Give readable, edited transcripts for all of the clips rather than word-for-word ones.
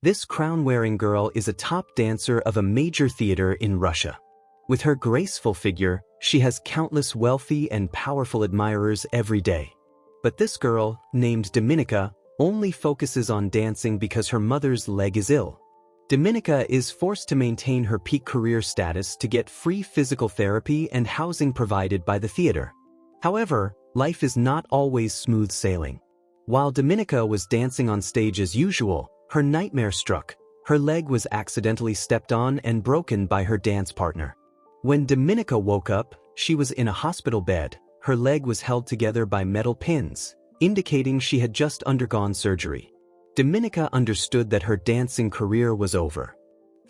This crown-wearing girl is a top dancer of a major theater in Russia. With her graceful figure, she has countless wealthy and powerful admirers every day. But this girl, named Dominika, only focuses on dancing because her mother's leg is ill. Dominika is forced to maintain her peak career status to get free physical therapy and housing provided by the theater. However, life is not always smooth sailing. While Dominika was dancing on stage as usual, her nightmare struck. Her leg was accidentally stepped on and broken by her dance partner. When Dominika woke up, she was in a hospital bed. Her leg was held together by metal pins, indicating she had just undergone surgery. Dominika understood that her dancing career was over.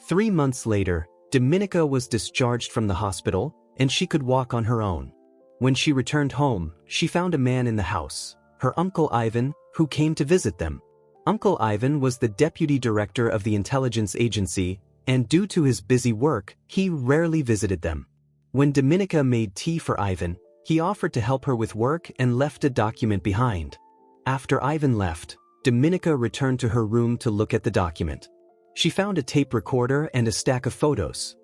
3 months later, Dominika was discharged from the hospital, and she could walk on her own. When she returned home, she found a man in the house, her uncle Ivan, who came to visit them. Uncle Ivan was the deputy director of the intelligence agency, and due to his busy work, he rarely visited them. When Dominika made tea for Ivan, he offered to help her with work and left a document behind. After Ivan left, Dominika returned to her room to look at the document. She found a tape recorder and a stack of photos.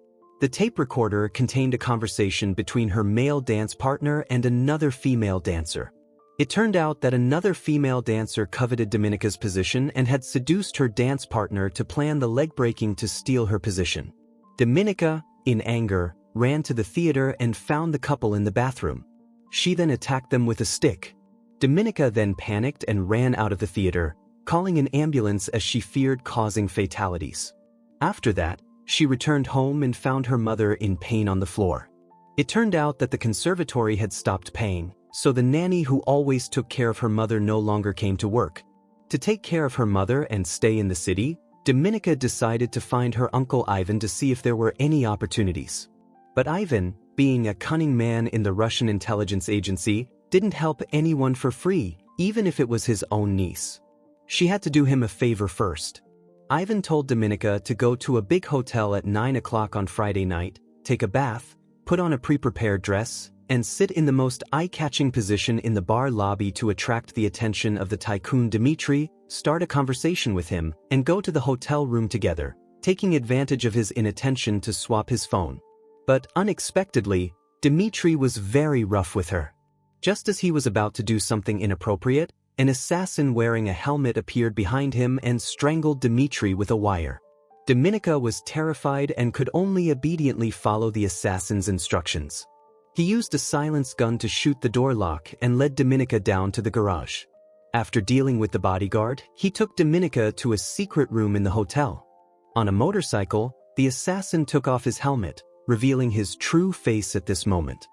The tape recorder contained a conversation between her male dance partner and another female dancer. It turned out that another female dancer coveted Dominika's position and had seduced her dance partner to plan the leg breaking to steal her position. Dominika, in anger, ran to the theater and found the couple in the bathroom. She then attacked them with a stick. Dominika then panicked and ran out of the theater, calling an ambulance as she feared causing fatalities. After that, she returned home and found her mother in pain on the floor. It turned out that the conservatory had stopped paying, so the nanny who always took care of her mother no longer came to work. To take care of her mother and stay in the city, Dominika decided to find her uncle Ivan to see if there were any opportunities. But Ivan, being a cunning man in the Russian intelligence agency, didn't help anyone for free, even if it was his own niece. She had to do him a favor first. Ivan told Dominika to go to a big hotel at 9 o'clock on Friday night, take a bath, put on a pre-prepared dress, and sit in the most eye-catching position in the bar lobby to attract the attention of the tycoon Dmitry, start a conversation with him, and go to the hotel room together, taking advantage of his inattention to swap his phone. But unexpectedly, Dmitry was very rough with her. Just as he was about to do something inappropriate, an assassin wearing a helmet appeared behind him and strangled Dmitry with a wire. Dominika was terrified and could only obediently follow the assassin's instructions. He used a silenced gun to shoot the door lock and led Dominika down to the garage. After dealing with the bodyguard, he took Dominika to a secret room in the hotel. On a motorcycle, the assassin took off his helmet, revealing his true face at this moment.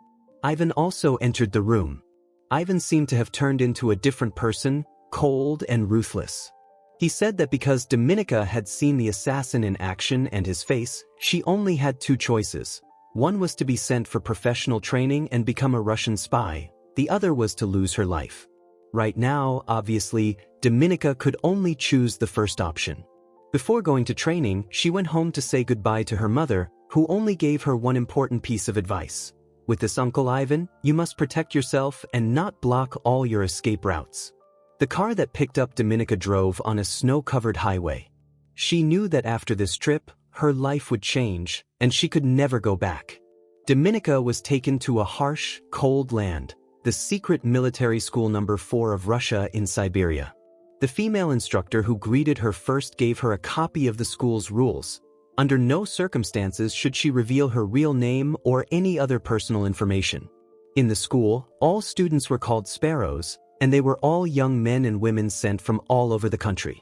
Ivan also entered the room. Ivan seemed to have turned into a different person, cold and ruthless. He said that because Dominika had seen the assassin in action and his face, she only had 2 choices. One was to be sent for professional training and become a Russian spy. The other was to lose her life. Right now, obviously, Dominika could only choose the first option. Before going to training, she went home to say goodbye to her mother, who only gave her one important piece of advice. With this Uncle Ivan, you must protect yourself and not block all your escape routes. The car that picked up Dominika drove on a snow-covered highway. She knew that after this trip, her life would change, and she could never go back. Dominika was taken to a harsh, cold land, the secret military school number 4 of Russia in Siberia. The female instructor who greeted her first gave her a copy of the school's rules. Under no circumstances should she reveal her real name or any other personal information. In the school, all students were called sparrows, and they were all young men and women sent from all over the country.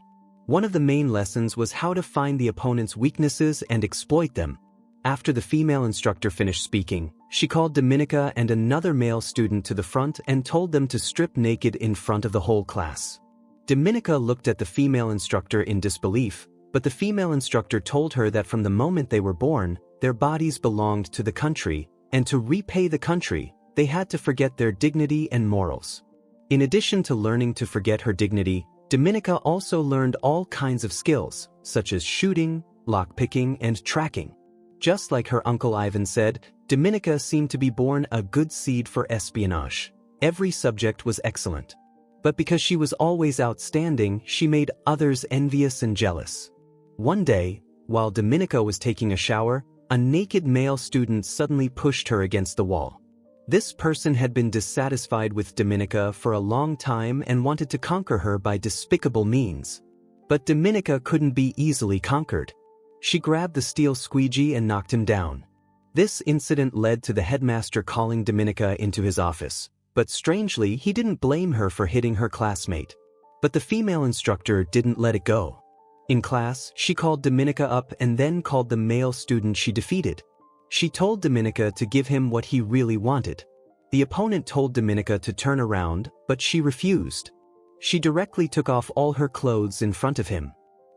One of the main lessons was how to find the opponent's weaknesses and exploit them. After the female instructor finished speaking, she called Dominika and another male student to the front and told them to strip naked in front of the whole class. Dominika looked at the female instructor in disbelief, but the female instructor told her that from the moment they were born, their bodies belonged to the country, and to repay the country, they had to forget their dignity and morals. In addition to learning to forget her dignity, Dominika also learned all kinds of skills, such as shooting, lockpicking, and tracking. Just like her uncle Ivan said, Dominika seemed to be born a good seed for espionage. Every subject was excellent. But because she was always outstanding, she made others envious and jealous. One day, while Dominica was taking a shower, a naked male student suddenly pushed her against the wall. This person had been dissatisfied with Dominica for a long time and wanted to conquer her by despicable means. But Dominica couldn't be easily conquered. She grabbed the steel squeegee and knocked him down. This incident led to the headmaster calling Dominica into his office, but strangely, he didn't blame her for hitting her classmate. But the female instructor didn't let it go. In class, she called Dominica up and then called the male student she defeated. She told Dominica to give him what he really wanted. The opponent told Dominica to turn around, but she refused. She directly took off all her clothes in front of him.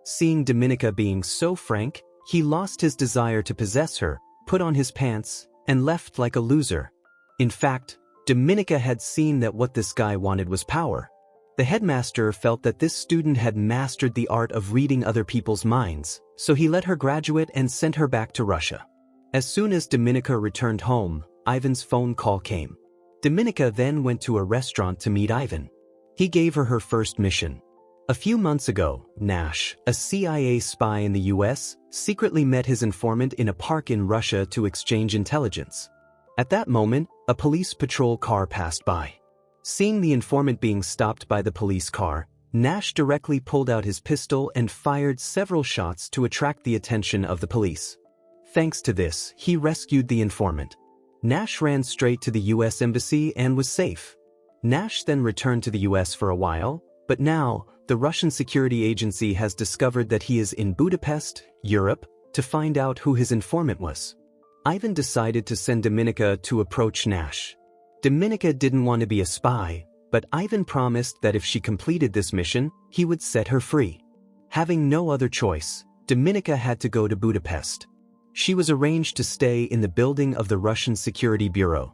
Seeing Dominica being so frank, he lost his desire to possess her, put on his pants, and left like a loser. In fact, Dominica had seen that what this guy wanted was power. The headmaster felt that this student had mastered the art of reading other people's minds, so he let her graduate and sent her back to Russia. As soon as Dominica returned home, Ivan's phone call came. Dominica then went to a restaurant to meet Ivan. He gave her her first mission. A few months ago, Nash, a CIA spy in the US, secretly met his informant in a park in Russia to exchange intelligence. At that moment, a police patrol car passed by. Seeing the informant being stopped by the police car, Nash directly pulled out his pistol and fired several shots to attract the attention of the police. Thanks to this, he rescued the informant. Nash ran straight to the US Embassy and was safe. Nash then returned to the US for a while, but now, the Russian security agency has discovered that he is in Budapest, Europe, to find out who his informant was. Ivan decided to send Dominica to approach Nash. Dominica didn't want to be a spy, but Ivan promised that if she completed this mission, he would set her free. Having no other choice, Dominica had to go to Budapest. She was arranged to stay in the building of the Russian Security Bureau.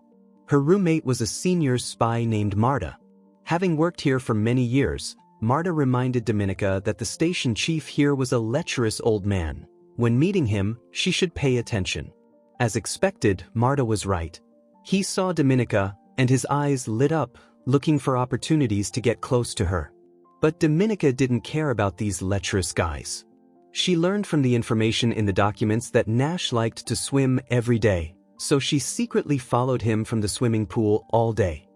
Her roommate was a senior spy named Marta. Having worked here for many years, Marta reminded Dominica that the station chief here was a lecherous old man. When meeting him, she should pay attention. As expected, Marta was right. He saw Dominica, and his eyes lit up, looking for opportunities to get close to her. But Dominica didn't care about these lecherous guys. She learned from the information in the documents that Nash liked to swim every day, so she secretly followed him from the swimming pool all day.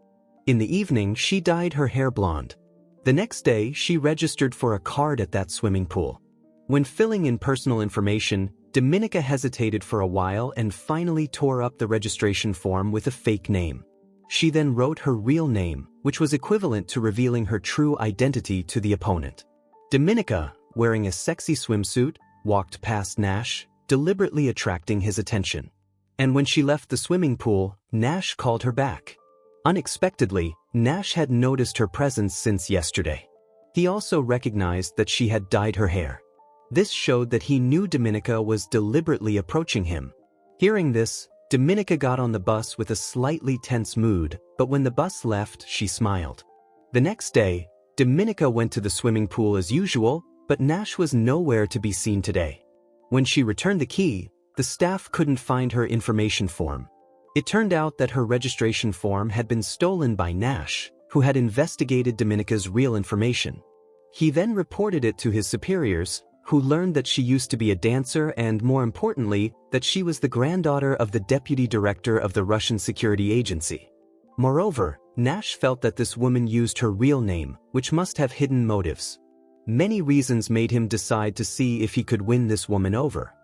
In the evening, she dyed her hair blonde. The next day, she registered for a card at that swimming pool. When filling in personal information, Dominica hesitated for a while and finally tore up the registration form with a fake name. She then wrote her real name, which was equivalent to revealing her true identity to the opponent. Dominica, wearing a sexy swimsuit, walked past Nash, deliberately attracting his attention. And when she left the swimming pool, Nash called her back. Unexpectedly, Nash had noticed her presence since yesterday. He also recognized that she had dyed her hair. This showed that he knew Dominica was deliberately approaching him. Hearing this, Dominica got on the bus with a slightly tense mood, but when the bus left, she smiled. The next day, Dominica went to the swimming pool as usual, but Nash was nowhere to be seen today. When she returned the key, the staff couldn't find her information form. It turned out that her registration form had been stolen by Nash, who had investigated Dominica's real information. He then reported it to his superiors, who learned that she used to be a dancer and, more importantly, that she was the granddaughter of the deputy director of the Russian security agency. Moreover, Nash felt that this woman used her real name, which must have hidden motives. Many reasons made him decide to see if he could win this woman over.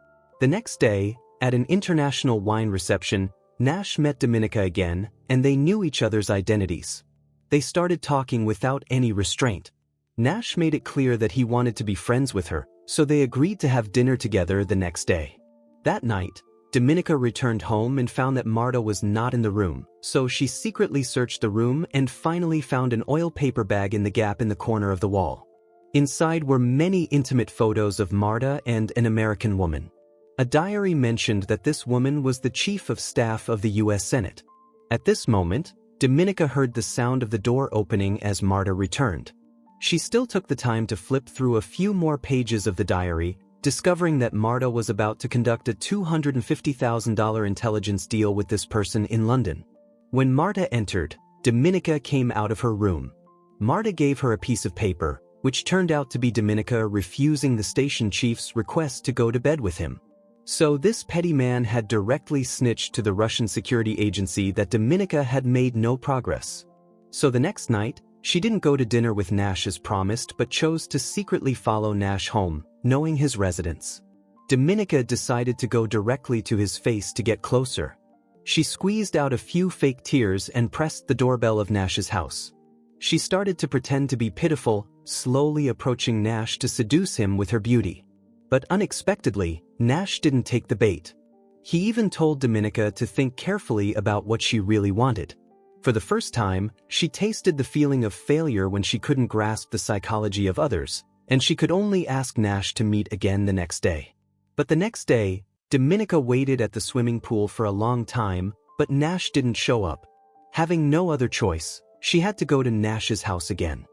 The next day, at an international wine reception, Nash met Dominica again, and they knew each other's identities. They started talking without any restraint. Nash made it clear that he wanted to be friends with her, so they agreed to have dinner together the next day. That night, Dominica returned home and found that Marta was not in the room, so she secretly searched the room and finally found an oil paper bag in the gap in the corner of the wall. Inside were many intimate photos of Marta and an American woman. A diary mentioned that this woman was the chief of staff of the US Senate. At this moment, Dominica heard the sound of the door opening as Marta returned. She still took the time to flip through a few more pages of the diary, discovering that Marta was about to conduct a $250,000 intelligence deal with this person in London. When Marta entered, Dominica came out of her room. Marta gave her a piece of paper, which turned out to be Dominika refusing the station chief's request to go to bed with him. So this petty man had directly snitched to the Russian security agency that Dominika had made no progress. So the next night, she didn't go to dinner with Nash as promised but chose to secretly follow Nash home, knowing his residence. Dominika decided to go directly to his face to get closer. She squeezed out a few fake tears and pressed the doorbell of Nash's house. She started to pretend to be pitiful, slowly approaching Nash to seduce him with her beauty. But unexpectedly, Nash didn't take the bait. He even told Dominika to think carefully about what she really wanted. For the first time, she tasted the feeling of failure when she couldn't grasp the psychology of others, and she could only ask Nash to meet again the next day. But the next day, Dominika waited at the swimming pool for a long time, but Nash didn't show up. Having no other choice, she had to go to Nash's house again.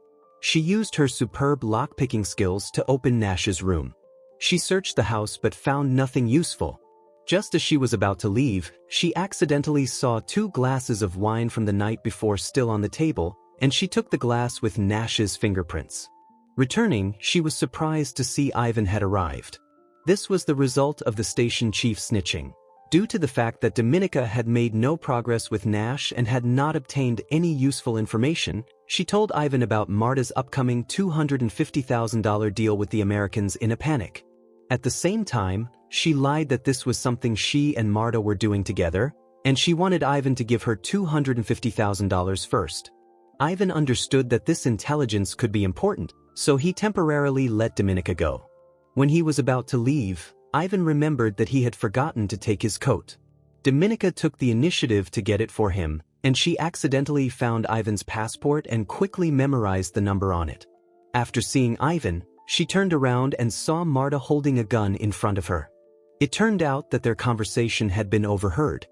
She used her superb lock-picking skills to open Nash's room. She searched the house but found nothing useful. Just as she was about to leave, she accidentally saw 2 glasses of wine from the night before still on the table, and she took the glass with Nash's fingerprints. Returning, she was surprised to see Ivan had arrived. This was the result of the station chief snitching. Due to the fact that Dominika had made no progress with Nash and had not obtained any useful information, she told Ivan about Marta's upcoming $250,000 deal with the Americans in a panic. At the same time, she lied that this was something she and Marta were doing together, and she wanted Ivan to give her $250,000 first. Ivan understood that this intelligence could be important, so he temporarily let Dominika go. When he was about to leave, Ivan remembered that he had forgotten to take his coat. Dominika took the initiative to get it for him, and she accidentally found Ivan's passport and quickly memorized the number on it. After seeing Ivan, she turned around and saw Marta holding a gun in front of her. It turned out that their conversation had been overheard.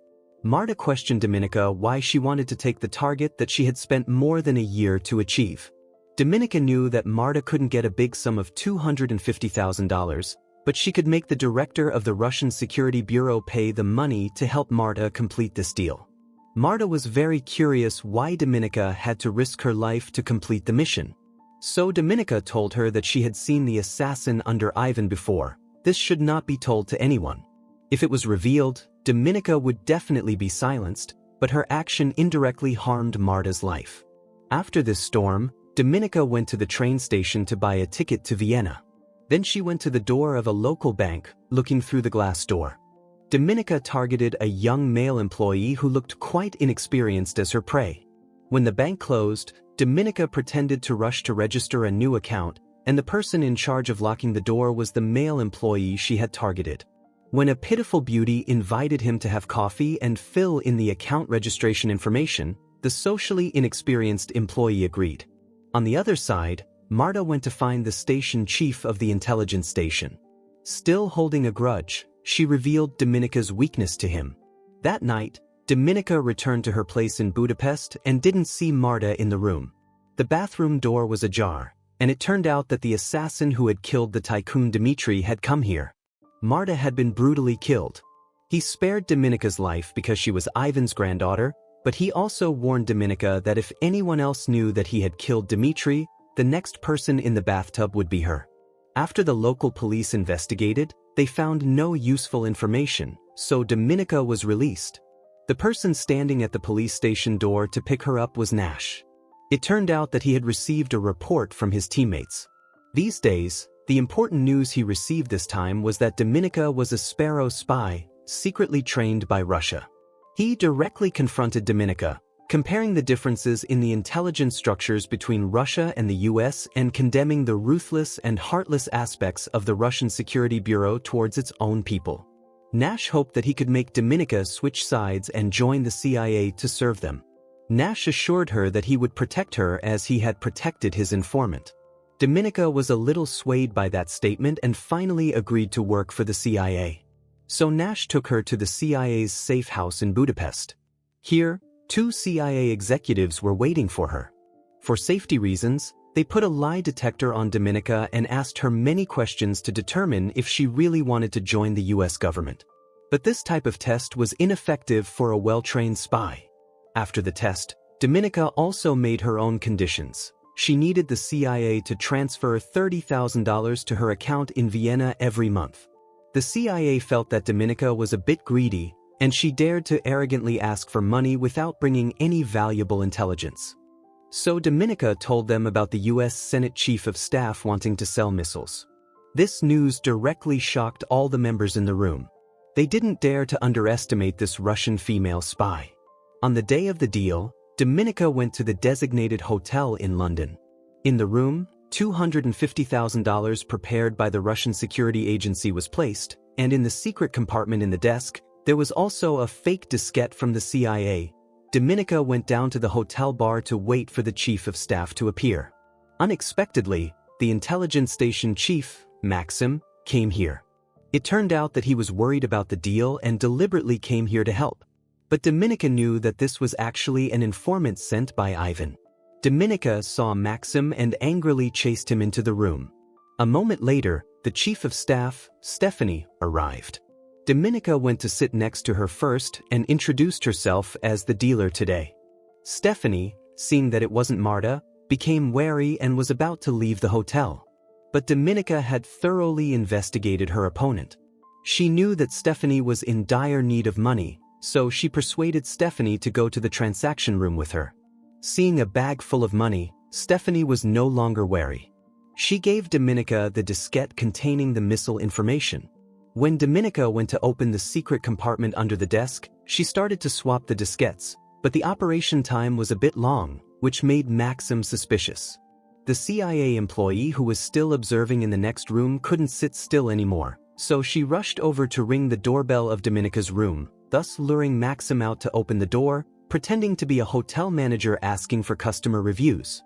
Marta questioned Dominika why she wanted to take the target that she had spent more than a year to achieve. Dominika knew that Marta couldn't get a big sum of $250,000, but she could make the director of the Russian Security Bureau pay the money to help Marta complete this deal. Marta was very curious why Dominika had to risk her life to complete the mission. So Dominika told her that she had seen the assassin under Ivan before. This should not be told to anyone. If it was revealed, Dominika would definitely be silenced, but her action indirectly harmed Marta's life. After this storm, Dominika went to the train station to buy a ticket to Vienna. Then she went to the door of a local bank, looking through the glass door. Dominika targeted a young male employee who looked quite inexperienced as her prey. When the bank closed, Dominika pretended to rush to register a new account, and the person in charge of locking the door was the male employee she had targeted. When a pitiful beauty invited him to have coffee and fill in the account registration information, the socially inexperienced employee agreed. On the other side, Marta went to find the station chief of the intelligence station. Still holding a grudge, she revealed Dominika's weakness to him. That night, Dominika returned to her place in Budapest and didn't see Marta in the room. The bathroom door was ajar, and it turned out that the assassin who had killed the tycoon Dmitry had come here. Marta had been brutally killed. He spared Dominika's life because she was Ivan's granddaughter, but he also warned Dominika that if anyone else knew that he had killed Dmitry, the next person in the bathtub would be her. After the local police investigated, they found no useful information, so Dominika was released. The person standing at the police station door to pick her up was Nash. It turned out that he had received a report from his teammates. These days, the important news he received this time was that Dominika was a Sparrow spy, secretly trained by Russia. He directly confronted Dominika, comparing the differences in the intelligence structures between Russia and the US and condemning the ruthless and heartless aspects of the Russian Security Bureau towards its own people. Nash hoped that he could make Dominika switch sides and join the CIA to serve them. Nash assured her that he would protect her as he had protected his informant. Dominika was a little swayed by that statement and finally agreed to work for the CIA. So Nash took her to the CIA's safe house in Budapest. Here, 2 CIA executives were waiting for her. For safety reasons, they put a lie detector on Dominika and asked her many questions to determine if she really wanted to join the US government. But this type of test was ineffective for a well-trained spy. After the test, Dominika also made her own conditions. she needed the CIA to transfer $30,000 to her account in Vienna every month. The CIA felt that Dominika was a bit greedy, and she dared to arrogantly ask for money without bringing any valuable intelligence. So Dominika told them about the US Senate Chief of Staff wanting to sell missiles. This news directly shocked all the members in the room. They didn't dare to underestimate this Russian female spy. On the day of the deal, Dominika went to the designated hotel in London. In the room, $250,000 prepared by the Russian security agency was placed, and in the secret compartment in the desk, there was also a fake diskette from the CIA. Dominika went down to the hotel bar to wait for the chief of staff to appear. Unexpectedly, the intelligence station chief, Maxim, came here. It turned out that he was worried about the deal and deliberately came here to help. But Dominika knew that this was actually an informant sent by Ivan. Dominika saw Maxim and angrily chased him into the room. A moment later, the chief of staff, Stephanie, arrived. Dominika went to sit next to her first and introduced herself as the dealer today. Stephanie, seeing that it wasn't Marta, became wary and was about to leave the hotel. But Dominika had thoroughly investigated her opponent. She knew that Stephanie was in dire need of money, so she persuaded Stephanie to go to the transaction room with her. Seeing a bag full of money, Stephanie was no longer wary. She gave Dominika the diskette containing the missile information. When Dominika went to open the secret compartment under the desk, she started to swap the diskettes, but the operation time was a bit long, which made Maxim suspicious. The CIA employee who was still observing in the next room couldn't sit still anymore, so she rushed over to ring the doorbell of Dominika's room, thus luring Maxim out to open the door, pretending to be a hotel manager asking for customer reviews.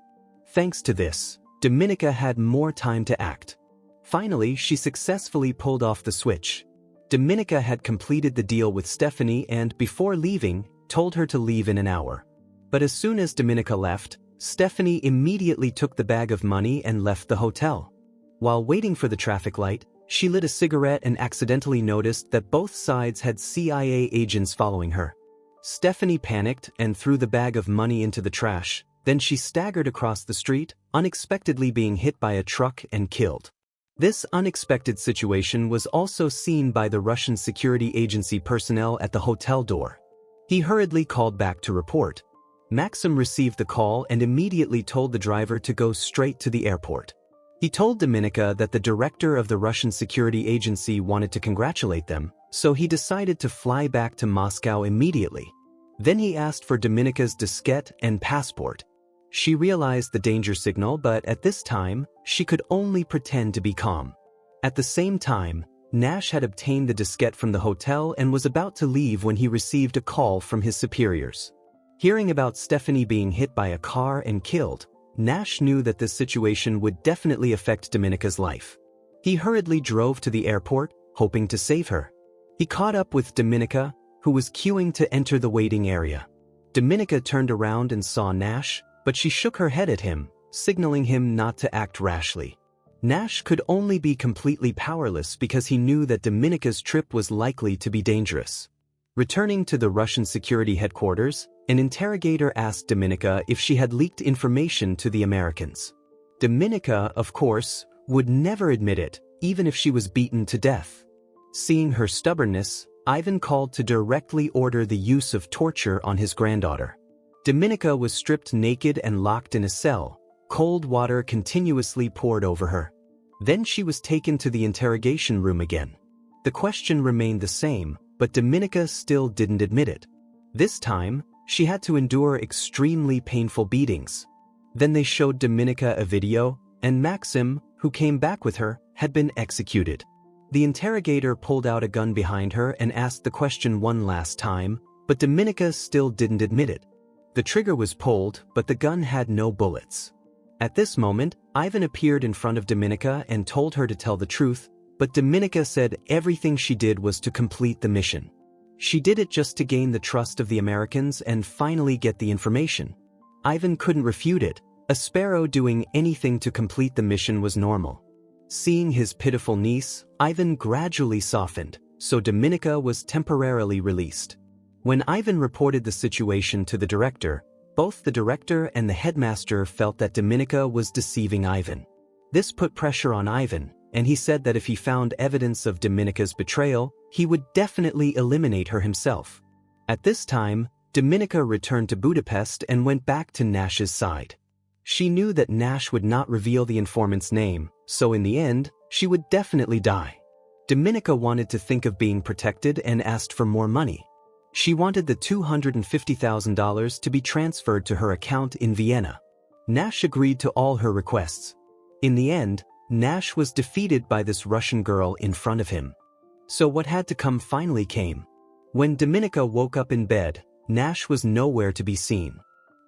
Thanks to this, Dominika had more time to act. Finally, she successfully pulled off the switch. Dominika had completed the deal with Stephanie and, before leaving, told her to leave in an hour. But as soon as Dominika left, Stephanie immediately took the bag of money and left the hotel. While waiting for the traffic light, she lit a cigarette and accidentally noticed that both sides had CIA agents following her. Stephanie panicked and threw the bag of money into the trash, then she staggered across the street, unexpectedly being hit by a truck and killed. This unexpected situation was also seen by the Russian security agency personnel at the hotel door. He hurriedly called back to report. Maxim received the call and immediately told the driver to go straight to the airport. He told Dominika that the director of the Russian security agency wanted to congratulate them, so he decided to fly back to Moscow immediately. Then he asked for Dominika's diskette and passport. She realized the danger signal, but at this time, she could only pretend to be calm. At the same time, Nash had obtained the diskette from the hotel and was about to leave when he received a call from his superiors. Hearing about Stephanie being hit by a car and killed, Nash knew that this situation would definitely affect Dominika's life. He hurriedly drove to the airport, hoping to save her. He caught up with Dominika, who was queuing to enter the waiting area. Dominika turned around and saw Nash, but she shook her head at him, signaling him not to act rashly. Nash could only be completely powerless because he knew that Dominika's trip was likely to be dangerous. Returning to the Russian security headquarters, an interrogator asked Dominika if she had leaked information to the Americans. Dominika, of course, would never admit it, even if she was beaten to death. Seeing her stubbornness, Ivan called to directly order the use of torture on his granddaughter. Dominika was stripped naked and locked in a cell, cold water continuously poured over her. Then she was taken to the interrogation room again. The question remained the same, but Dominika still didn't admit it. This time, she had to endure extremely painful beatings. Then they showed Dominika a video, and Maxim, who came back with her, had been executed. The interrogator pulled out a gun behind her and asked the question one last time, but Dominika still didn't admit it. The trigger was pulled, but the gun had no bullets. At this moment, Ivan appeared in front of Dominika and told her to tell the truth, but Dominika said everything she did was to complete the mission. She did it just to gain the trust of the Americans and finally get the information. Ivan couldn't refute it. A sparrow doing anything to complete the mission was normal. Seeing his pitiful niece, Ivan gradually softened, so Dominika was temporarily released. When Ivan reported the situation to the director, Both the director and the headmaster felt that Dominika was deceiving Ivan. This put pressure on Ivan, and he said that if he found evidence of Dominika's betrayal, he would definitely eliminate her himself. At this time, Dominika returned to Budapest and went back to Nash's side. She knew that Nash would not reveal the informant's name, so in the end, she would definitely die. Dominika wanted to think of being protected and asked for more money. She wanted the $250,000 to be transferred to her account in Vienna. Nash agreed to all her requests. In the end, Nash was defeated by this Russian girl in front of him. So what had to come finally came. When Dominika woke up in bed, Nash was nowhere to be seen.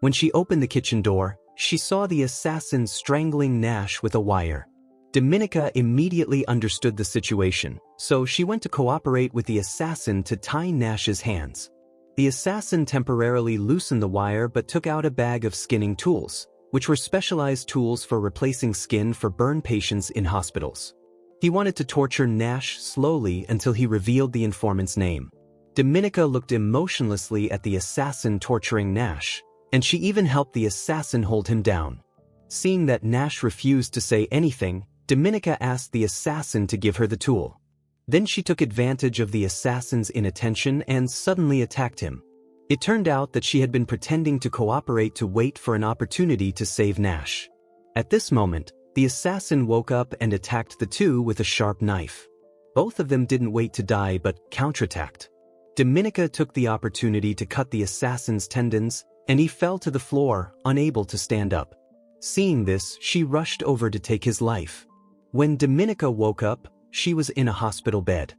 When she opened the kitchen door, she saw the assassin strangling Nash with a wire. Dominika immediately understood the situation, so she went to cooperate with the assassin to tie Nash's hands. The assassin temporarily loosened the wire but took out a bag of skinning tools, which were specialized tools for replacing skin for burn patients in hospitals. He wanted to torture Nash slowly until he revealed the informant's name. Dominika looked emotionlessly at the assassin torturing Nash, and she even helped the assassin hold him down. Seeing that Nash refused to say anything, Dominika asked the assassin to give her the tool. Then she took advantage of the assassin's inattention and suddenly attacked him. It turned out that she had been pretending to cooperate to wait for an opportunity to save Nash. At this moment, the assassin woke up and attacked the two with a sharp knife. Both of them didn't wait to die but counterattacked. Dominika took the opportunity to cut the assassin's tendons, and he fell to the floor, unable to stand up. Seeing this, she rushed over to take his life. When Dominika woke up, she was in a hospital bed.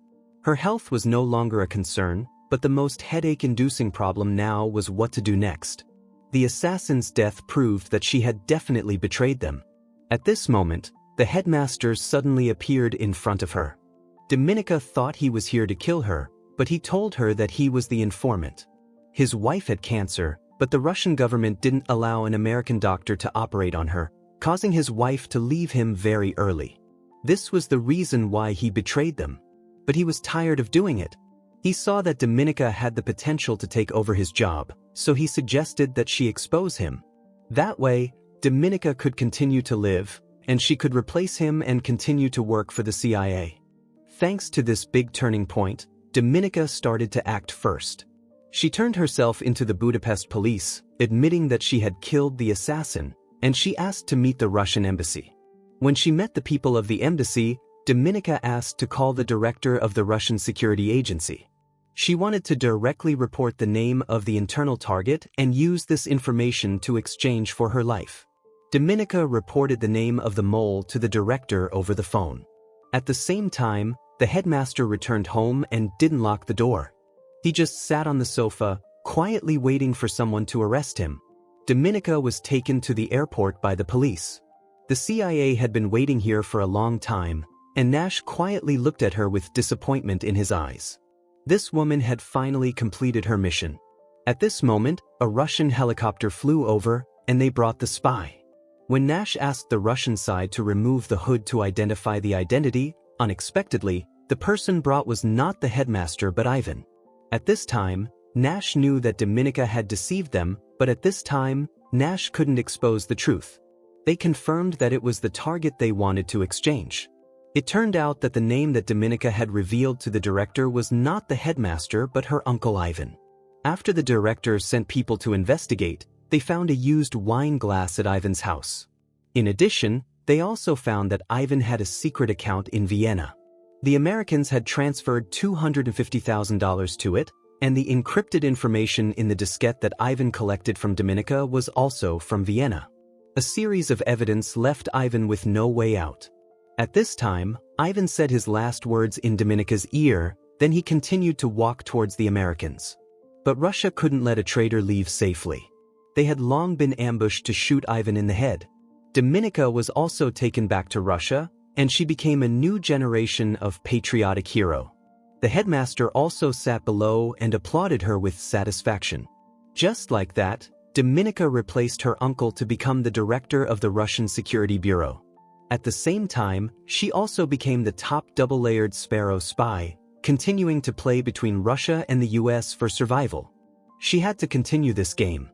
Her health was no longer a concern, but the most headache-inducing problem now was what to do next. The assassin's death proved that she had definitely betrayed them. At this moment, the headmaster suddenly appeared in front of her. Dominika thought he was here to kill her, but he told her that he was the informant. His wife had cancer, but the Russian government didn't allow an American doctor to operate on her, causing his wife to leave him very early. This was the reason why he betrayed them. But he was tired of doing it. He saw that Dominika had the potential to take over his job, so he suggested that she expose him. That way, Dominika could continue to live, and she could replace him and continue to work for the CIA. Thanks to this big turning point, Dominika started to act first. She turned herself into the Budapest police, admitting that she had killed the assassin, and she asked to meet the Russian embassy. When she met the people of the embassy, Dominika asked to call the director of the Russian security agency. She wanted to directly report the name of the internal target and use this information to exchange for her life. Dominika reported the name of the mole to the director over the phone. At the same time, the headmaster returned home and didn't lock the door. He just sat on the sofa, quietly waiting for someone to arrest him. Dominika was taken to the airport by the police. The CIA had been waiting here for a long time, and Nash quietly looked at her with disappointment in his eyes. This woman had finally completed her mission. At this moment, a Russian helicopter flew over, and they brought the spy. When Nash asked the Russian side to remove the hood to identify the identity, unexpectedly, the person brought was not the headmaster but Ivan. At this time, Nash knew that Dominika had deceived them, but at this time, Nash couldn't expose the truth. They confirmed that it was the target they wanted to exchange. It turned out that the name that Dominika had revealed to the director was not the headmaster but her uncle Ivan. After the director sent people to investigate, they found a used wine glass at Ivan's house. In addition, they also found that Ivan had a secret account in Vienna. The Americans had transferred $250,000 to it, and the encrypted information in the diskette that Ivan collected from Dominika was also from Vienna. A series of evidence left Ivan with no way out. At this time, Ivan said his last words in Dominika's ear, then he continued to walk towards the Americans. But Russia couldn't let a traitor leave safely. They had long been ambushed to shoot Ivan in the head. Dominika was also taken back to Russia, and she became a new generation of patriotic hero. The headmaster also sat below and applauded her with satisfaction. Just like that, Dominika replaced her uncle to become the director of the Russian Security Bureau. At the same time, she also became the top double-layered Sparrow spy, continuing to play between Russia and the US for survival. She had to continue this game.